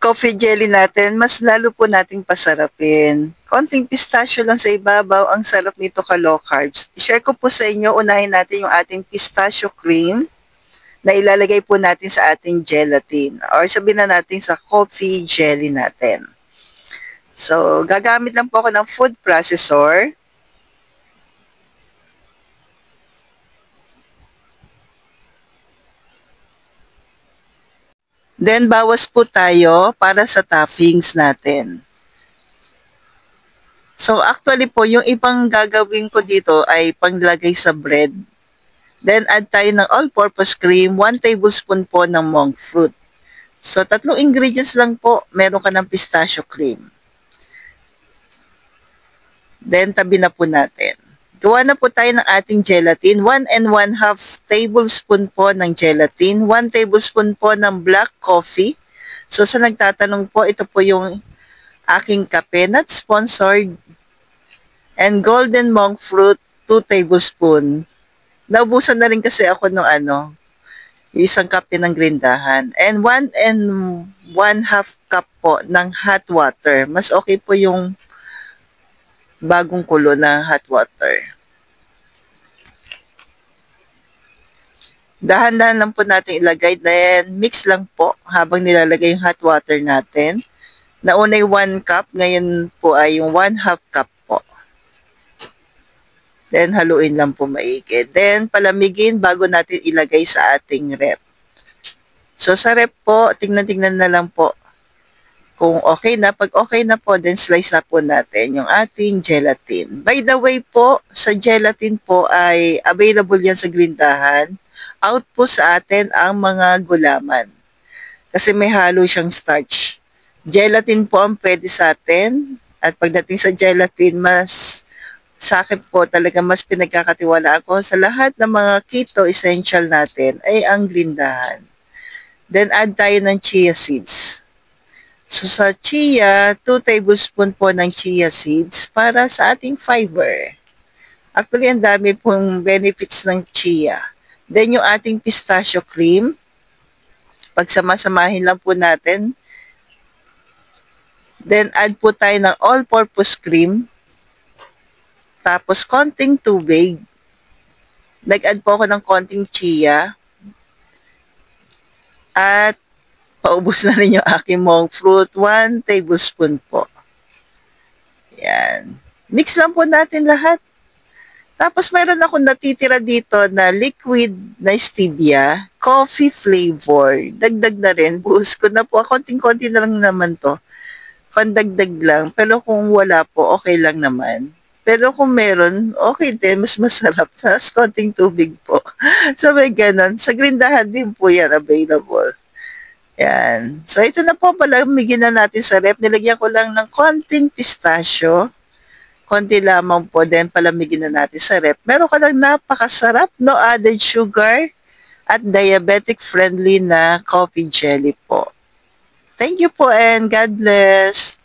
coffee jelly natin, mas lalo po nating pasarapin. Konting pistachio lang sa ibabaw, ang sarap nito ka low carbs. I-share ko po sa inyo, unahin natin yung ating pistachio cream na ilalagay po natin sa ating gelatin or sabihin na natin sa coffee jelly natin. So, gagamit lang po ako ng food processor. Then, bawas po tayo para sa toppings natin. So, actually po, yung ibang gagawin ko dito ay panglagay sa bread. Then, add tayo ng all-purpose cream, 1 tablespoon po ng monk fruit. So, 3 ingredients lang po, meron ka ng pistachio cream. Then, tabi na po natin. Gawa na po tayo ng ating gelatin. 1 and 1/2 tablespoon po ng gelatin. 1 tablespoon po ng black coffee. So, sa nagtatanong po, ito po yung aking kape, not sponsored. And golden monk fruit, 2 tablespoon. Naubusan na rin kasi ako ng yung isang kape ng grindahan. And 1 and 1/2 cup po ng hot water. Mas okay po yung bagong kulo na hot water. Dahan-dahan lang po natin ilagay. Then, mix lang po habang nilalagay yung hot water natin. Nauna yung 1 cup, ngayon po ay yung 1/2 cup po. Then, haluin lang po maigi. Then, palamigin bago natin ilagay sa ating rep. So, sa rep po, tingnan-tingnan na lang po kung okay na. Pag okay na po, then slice na po natin yung ating gelatin. By the way po, sa gelatin po ay available yan sa grindahan. Out po sa atin ang mga gulaman. Kasi may halo siyang starch. Gelatin po ang pwede sa atin. At pagdating sa gelatin, sa akin po talaga mas pinagkakatiwalaan ko sa lahat ng mga keto essential natin ay ang grindahan. Then add tayo ng chia seeds. So sa chia, 2 tablespoon po ng chia seeds para sa ating fiber. Actually, ang dami pong benefits ng chia. Then yung ating pistachio cream, pagsama-samahin lang po natin. Then add po tayo ng all-purpose cream. Tapos, konting tubig. Nag-add po ako ng konting chia. At, paubos na rin yung aking monk fruit. 1 tablespoon po. Yan. Mix lang po natin lahat. Tapos, mayroon akong natitira dito na liquid na stevia. Coffee flavor. Dagdag na rin. Buhos ko na po. Konting-konti na lang naman to. Pandagdag lang. Pero kung wala po, okay lang naman. Pero kung meron, okay din, mas masarap. Tapos konting tubig po. So may ganon. Sa grindahan din po yan available. Yan. So ito na po, palamigin na natin sa rep. Nilagyan ko lang ng konting pistachio. Konti lamang po din, palamigin na natin sa rep. Meron ka lang napakasarap, no added sugar, at diabetic friendly na coffee jelly po. Thank you po and God bless.